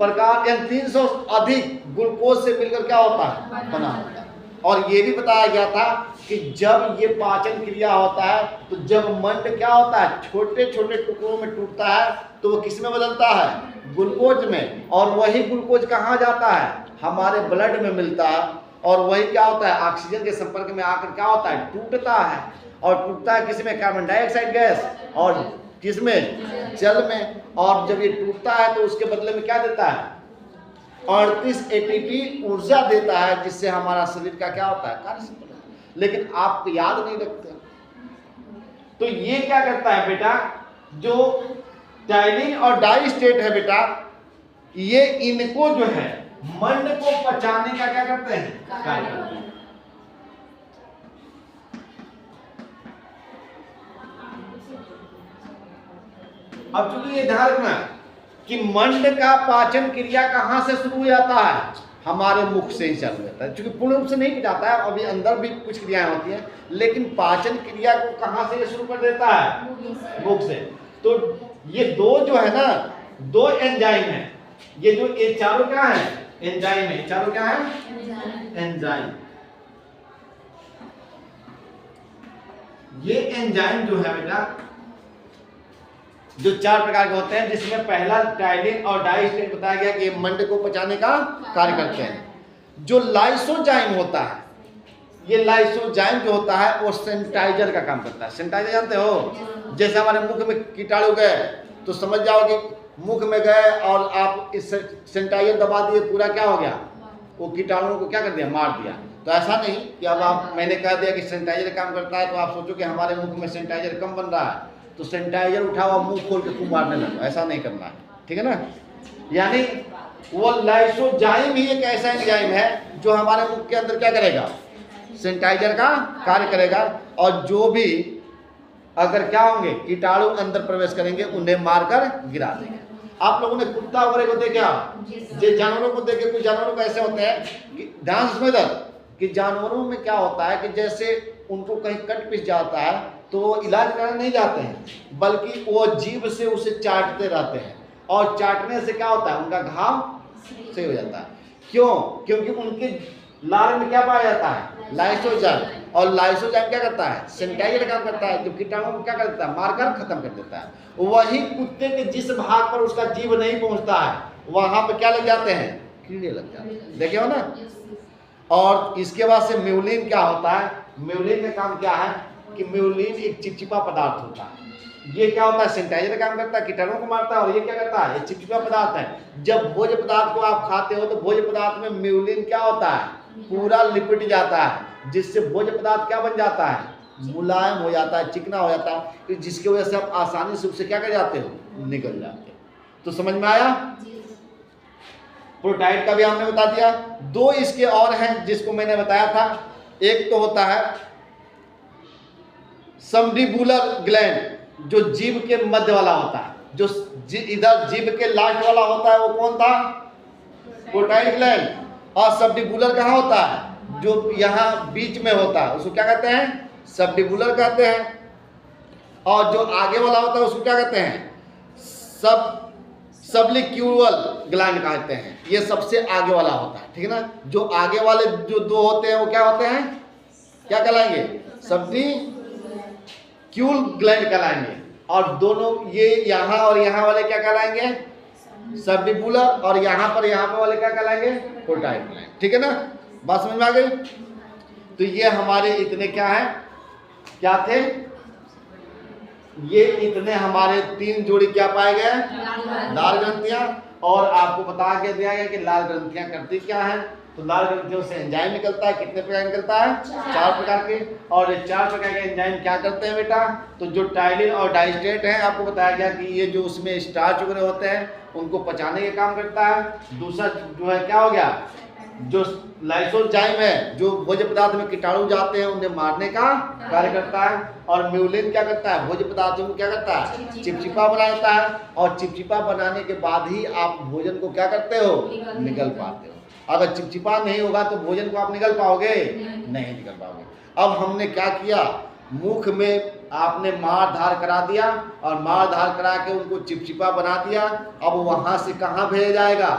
प्रकार या 300 अधिक ग्लूकोज से मिलकर क्या होता है, बना होता है। और ये भी बताया गया था कि जब ये पाचन क्रिया होता है, तो जब मंड क्या होता है, छोटे छोटे टुकड़ों में टूटता है, तो वो किस में बदलता है, ग्लूकोज में। और वही ग्लूकोज कहाँ जाता है, हमारे ब्लड में मिलता है। और वही क्या होता है, ऑक्सीजन के संपर्क में आकर क्या होता है, टूटता है। और टूटता है किसमें, कार्बन डाइऑक्साइड गैस, और किसमें, जल में। और जब ये टूटता है तो उसके बदले में क्या देता है, 38 ATP ऊर्जा देता है, जिससे हमारा शरीर का क्या होता है, कार्य संपन्न। लेकिन आप याद नहीं रखते। तो ये क्या करता है बेटा, जो टाइलिन और डाइस्टेट है बेटा, ये इनको जो है मंड को पचाने का क्या करते हैं, कार्य करते हैं। अब चलिए ध्यान रखना कि मंड का पाचन क्रिया कहां से शुरू हो जाता है, हमारे मुख से ही चालू होता है। क्योंकि पूर्ण रूप से नहीं जाता है, अभी अंदर भी कुछ क्रियाएं होती हैं, लेकिन पाचन क्रिया को कहां से शुरू कर देता है, मुख से। तो ये दो जो है ना, दो एंजाइम है, ये चारों क्या है, एंजाइम है। चारों क्या है, एंजाइम। ये एंजाइम जो है बेटा, जो 4 प्रकार के होते हैं, जिसमें पहला टाइलिन और डाइस्टेट बताया गया कि ये मंड को पचाने का कार्य करते हैं। जो लाइसोजाइम होता है, ये लाइसोजाइम जो होता है वो सैनिटाइजर का काम करता है। सैनिटाइजर जानते हो, जैसे हमारे मुख में कीटाणु गए तो समझ जाओ कि मुख में गए और आप इस सैनिटाइजर दबा दिए, पूरा क्या हो गया, वो कीटाणुओं को क्या कर दिया, मार दिया। तो ऐसा नहीं कि अब आप, मैंने कह दिया कि सैनिटाइजर काम करता है तो आप सोचो कि हमारे मुख में सैनिटाइजर कम बन रहा है तो सैनिटाइजर उठाओ मुंह खोल के खूब मारने लगो, ऐसा नहीं करना है, ठीक है ना। यानी वो लाइसोजाइम ही एक ऐसा एंजाइम है जो हमारे मुख के अंदर क्या करेगा, सैनिटाइजर का कार्य करेगा। और जो भी अगर क्या होंगे, कीटाणु अंदर प्रवेश करेंगे, उन्हें मारकर गिरा देंगे। आप लोगों ने कुत्ता वगैरह को देखा, जो जानवरों को देखे, कुछ जानवरों को ऐसे होते हैं कि ध्यान से समझो कि जानवरों में क्या होता है कि जैसे उनको कहीं कट पिस जाता है तो वो इलाज कराने नहीं जाते हैं, बल्कि वो जीभ से उसे चाटते रहते हैं, और चाटने से क्या होता है, उनका घाव सही हो जाता है। क्यों? क्योंकि उनके लार में क्या पाया जाता है, लाइसोजाइम, और लाइसोजाइम क्या करता है, सैनिटाइजर काम करता है, जो कीटाणुओं को क्या करता है, मारकर खत्म कर देता है। वही कुत्ते के जिस भाग पर उसका जीभ नहीं पहुंचता है, वहां पर क्या लग जाते हैं, कीड़े लग जाते हैं, देखे हो ना। और इसके बाद से म्यूलिन क्या होता है, म्यूलिन का काम क्या है कि म्यूलिन एक चिपचिपा पदार्थ होता है। ये क्या होता है, सैनिटाइजर का काम करता है, कीटाणुओं को मारता है, और ये क्या करता है, ये चिपचिपा पदार्थ है। जब भोज्य पदार्थ को आप खाते हो तो भोज्य पदार्थ में म्यूलिन क्या होता है, पूरा लिपट जाता है, जिससे भोज्य पदार्थ क्या बन जाता है, मुलायम हो जाता है, चिकना हो जाता है, जिसकी वजह से आप आसानी से उससे क्या कर जाते हो, निकल जाते हो। तो समझ में आया। प्रोटाइड का भी हमने बता दिया। दो इसके और हैं जिसको मैंने बताया था, एक तो होता है सबडिबुलर ग्लैंड, जो जीभ के मध्य वाला होता है, जो इधर जीभ के लास्ट वाला होता है, वो कौन था, प्रोटाइड ग्लैंड। और सबडिबुलर कहाँ होता है, जो यहाँ बीच में होता है, उसको क्या कहते हैं, सबडिबुलर कहते हैं। और जो आगे वाला होता है उसको क्या कहते हैं, सबलिक्यूल ग्लैंड कहते हैं। ये सबसे आगे वाला होता है, ठीक है ना। जो आगे वाले जो दो होते हैं वो क्या होते हैं, क्या कहलाएंगे, सबलिक्यूल ग्लैंड कहलाएंगे। और दोनों ये यहाँ और यहाँ वाले क्या कहलाएंगे, सबडिबुलर, और यहाँ पर वाले क्या कहलाएंगे, प्रोटाइड ग्लैंड, ठीक है ना। बात समझ में आ गई। तो ये हमारे इतने क्या है, क्या थे, ये इतने हमारे 3 जोड़ी क्या पाए गए, लाल ग्रंथियां। और आपको बता के दिया गया कि लाल ग्रंथियां करती क्या है। तो लाल ग्रंथियों से एंजाइम निकलता है, कितने प्रकार निकलता है, 4 प्रकार के। और ये 4 प्रकार के एंजाइम क्या करते हैं बेटा, तो जो टाइलिन और डाइस्टेट है, आपको बताया गया कि ये जो उसमें स्टार्च वगैरह होते हैं उनको पचाने का काम करता है। दूसरा जो है क्या हो गया, जो लाइसोजाइम है, जो भोज्य पदार्थ में कीटाणु जाते हैं उन्हें मारने का कार्य करता है। और म्यूलिन क्या करता है, भोज्य पदार्थों को क्या करता है, चिपचिपा बना देता है। और चिपचिपा बनाने के बाद ही आप भोजन को क्या करते हो, निगल पाते हो। अगर चिपचिपा नहीं होगा तो भोजन को आप निगल पाओगे, नहीं निगल पाओगे। अब हमने क्या किया, मुख में आपने मार धार करा दिया, और मार धार करा के उनको चिपचिपा बना दिया। अब वहां से कहाँ भेजा जाएगा,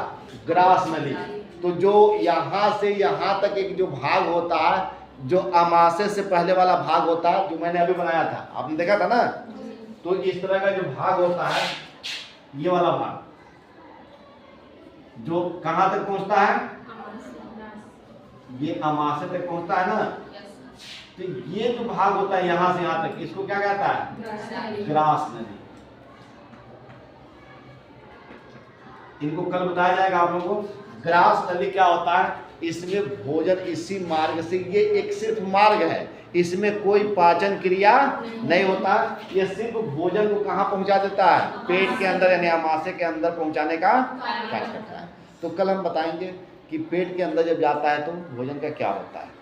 ग्रास नली। तो जो यहाँ से यहाँ तक एक जो भाग होता है, जो अमाशय से पहले वाला भाग होता है, जो मैंने अभी बनाया था, आपने देखा था ना। तो इस तरह का जो भाग होता है, ये वाला भाग जो कहाँ तक पहुंचता है, ये अमाशय तक पहुंचता है ना। तो ये जो भाग होता है यहां से यहां तक, इसको क्या कहता है, ग्रास नली। इनको कल बताया जाएगा आप लोगों को। ग्रास नली क्या होता है, इसमें भोजन इसी मार्ग से, ये एक सिर्फ मार्ग है, इसमें कोई पाचन क्रिया नहीं होता। ये सिर्फ भोजन को कहाँ पहुंचा देता है, पेट के अंदर यानी आमाशय के अंदर पहुंचाने का कार्य करता है। तो कल हम बताएंगे कि पेट के अंदर जब जाता है तो भोजन का क्या होता है।